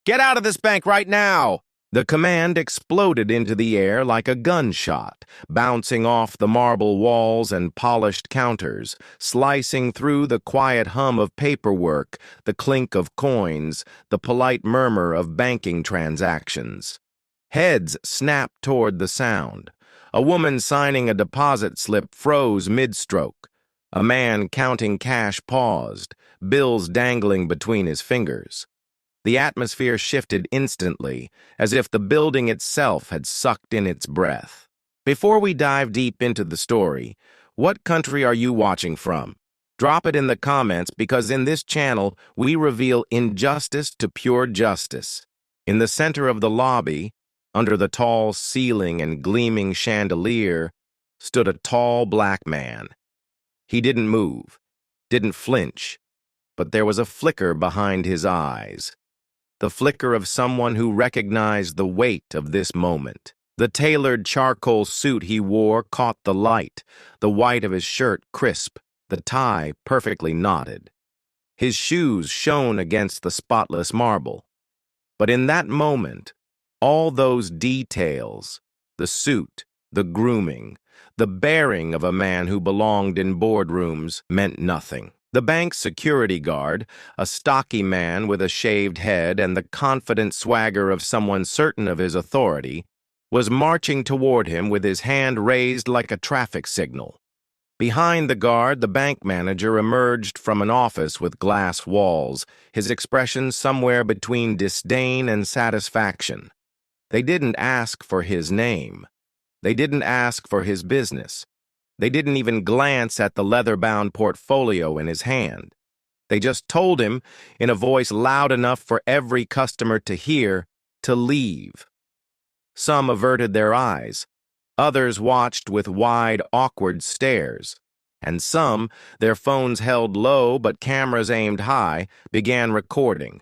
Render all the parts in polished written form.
Get out of this bank right now! The command exploded into the air like a gunshot, bouncing off the marble walls and polished counters, slicing through the quiet hum of paperwork, the clink of coins, the polite murmur of banking transactions. Heads snapped toward the sound. A woman signing a deposit slip froze mid-stroke. A man counting cash paused, bills dangling between his fingers. The atmosphere shifted instantly, as if the building itself had sucked in its breath. Before we dive deep into the story, what country are you watching from? Drop it in the comments because in this channel, we reveal injustice to pure justice. In the center of the lobby, under the tall ceiling and gleaming chandelier, stood a tall black man. He didn't move, didn't flinch, but there was a flicker behind his eyes. The flicker of someone who recognized the weight of this moment. The tailored charcoal suit he wore caught the light, the white of his shirt crisp, the tie perfectly knotted. His shoes shone against the spotless marble. But in that moment, all those details, the suit, the grooming, the bearing of a man who belonged in boardrooms, meant nothing. The bank's security guard, a stocky man with a shaved head and the confident swagger of someone certain of his authority, was marching toward him with his hand raised like a traffic signal. Behind the guard, the bank manager emerged from an office with glass walls, his expression somewhere between disdain and satisfaction. They didn't ask for his name. They didn't ask for his business. They didn't even glance at the leather-bound portfolio in his hand. They just told him, in a voice loud enough for every customer to hear, to leave. Some averted their eyes. Others watched with wide, awkward stares. And some, their phones held low but cameras aimed high, began recording.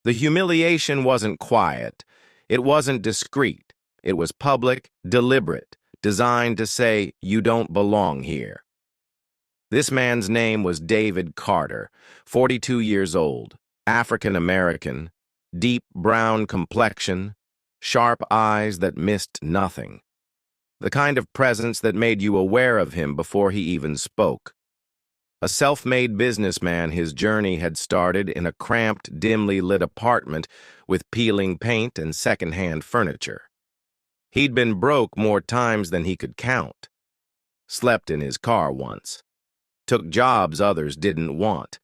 The humiliation wasn't quiet. It wasn't discreet. It was public, deliberate, designed to say, you don't belong here. This man's name was David Carter, 42 years old, African-American, deep brown complexion, sharp eyes that missed nothing. The kind of presence that made you aware of him before he even spoke. A self-made businessman, his journey had started in a cramped, dimly lit apartment with peeling paint and second-hand furniture. He'd been broke more times than he could count. Slept in his car once. Took jobs others didn't want.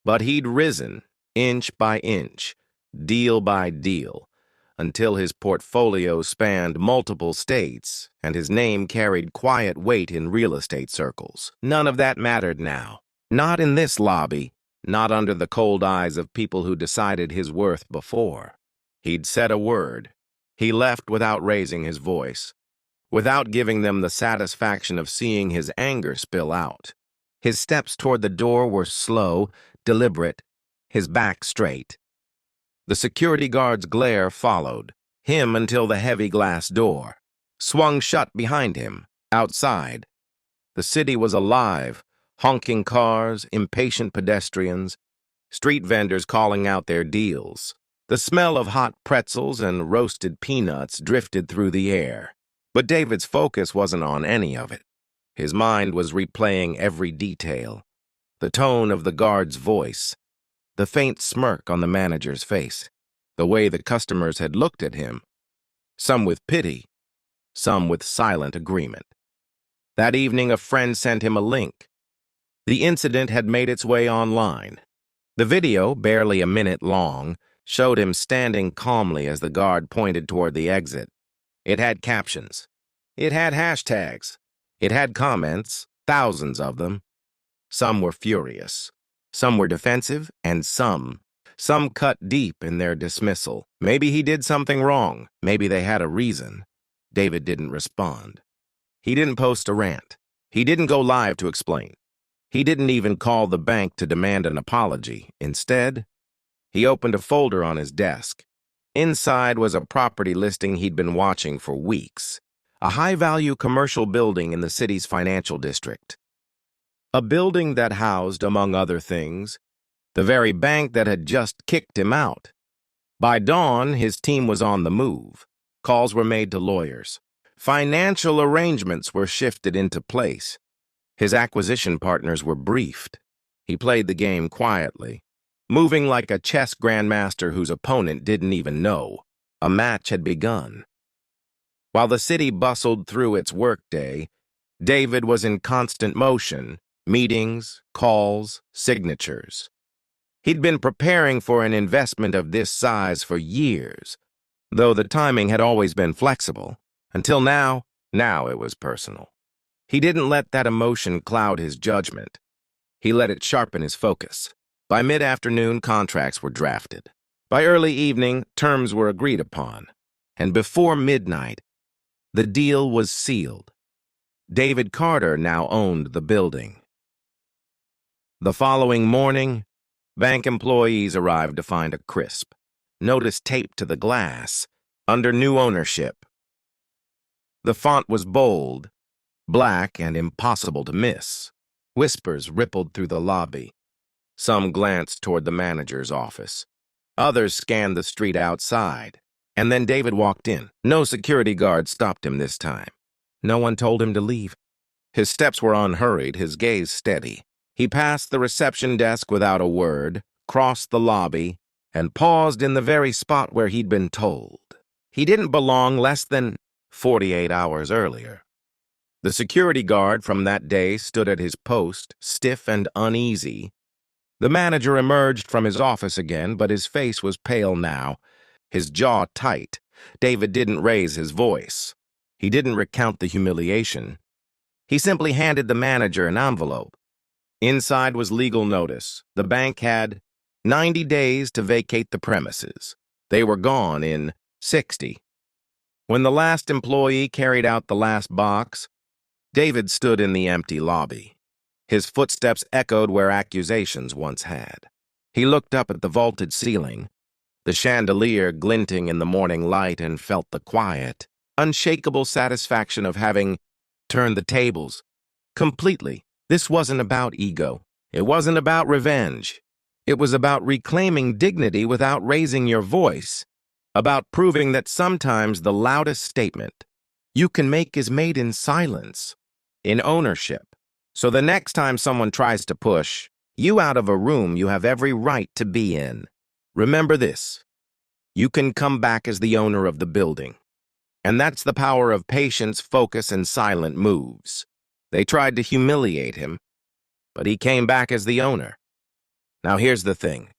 But he'd risen, inch by inch, deal by deal, until his portfolio spanned multiple states and his name carried quiet weight in real estate circles. None of that mattered now. Not in this lobby, not under the cold eyes of people who decided his worth before. He'd said a word. He left without raising his voice, without giving them the satisfaction of seeing his anger spill out. His steps toward the door were slow, deliberate, his back straight. The security guard's glare followed him until the heavy glass door swung shut behind him. Outside, the city was alive, honking cars, impatient pedestrians, street vendors calling out their deals. The smell of hot pretzels and roasted peanuts drifted through the air. But David's focus wasn't on any of it. His mind was replaying every detail. The tone of the guard's voice, the faint smirk on the manager's face, the way the customers had looked at him, some with pity, some with silent agreement. That evening, a friend sent him a link. The incident had made its way online. The video, barely a minute long, showed him standing calmly as the guard pointed toward the exit. It had captions. It had hashtags. It had comments, thousands of them. Some were furious. Some were defensive, and some cut deep in their dismissal. Maybe he did something wrong. Maybe they had a reason. David didn't respond. He didn't post a rant. He didn't go live to explain. He didn't even call the bank to demand an apology. Instead, he opened a folder on his desk. Inside was a property listing he'd been watching for weeks. A high-value commercial building in the city's financial district. A building that housed, among other things, the very bank that had just kicked him out. By dawn, his team was on the move. Calls were made to lawyers. Financial arrangements were shifted into place. His acquisition partners were briefed. He played the game quietly, moving like a chess grandmaster whose opponent didn't even know. A match had begun. While the city bustled through its workday, David was in constant motion, meetings, calls, signatures. He'd been preparing for an investment of this size for years, though the timing had always been flexible. Until now it was personal. He didn't let that emotion cloud his judgment. He let it sharpen his focus. By mid-afternoon, contracts were drafted. By early evening, terms were agreed upon. And before midnight, the deal was sealed. David Carter now owned the building. The following morning, bank employees arrived to find a crisp notice taped to the glass under new ownership. The font was bold, black, and impossible to miss. Whispers rippled through the lobby. Some glanced toward the manager's office. Others scanned the street outside. And then David walked in. No security guard stopped him this time. No one told him to leave. His steps were unhurried, his gaze steady. He passed the reception desk without a word, crossed the lobby, and paused in the very spot where he'd been told. He didn't belong less than 48 hours earlier. The security guard from that day stood at his post, stiff and uneasy. The manager emerged from his office again, but his face was pale now, his jaw tight. David didn't raise his voice. He didn't recount the humiliation. He simply handed the manager an envelope. Inside was legal notice. The bank had 90 days to vacate the premises. They were gone in 60. When the last employee carried out the last box, David stood in the empty lobby. His footsteps echoed where accusations once had. He looked up at the vaulted ceiling, the chandelier glinting in the morning light, and felt the quiet, unshakable satisfaction of having turned the tables. Completely. This wasn't about ego. It wasn't about revenge. It was about reclaiming dignity without raising your voice. About proving that sometimes the loudest statement you can make is made in silence, in ownership. So the next time someone tries to push you out of a room you have every right to be in, remember this: you can come back as the owner of the building. And that's the power of patience, focus, and silent moves. They tried to humiliate him, but he came back as the owner. Now here's the thing.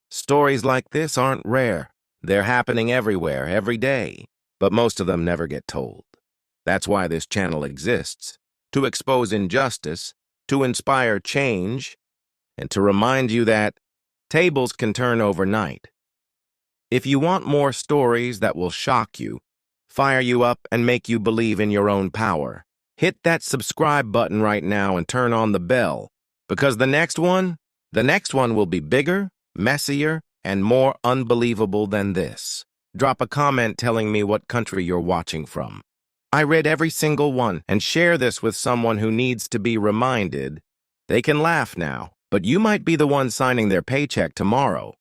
Stories like this aren't rare. They're happening everywhere, every day, but most of them never get told. That's why this channel exists, to expose injustice, to inspire change, and to remind you that tables can turn overnight. If you want more stories that will shock you, fire you up, and make you believe in your own power, hit that subscribe button right now and turn on the bell, because the next one will be bigger, messier, and more unbelievable than this. Drop a comment telling me what country you're watching from. I read every single one, and share this with someone who needs to be reminded. They can laugh now, but you might be the one signing their paycheck tomorrow.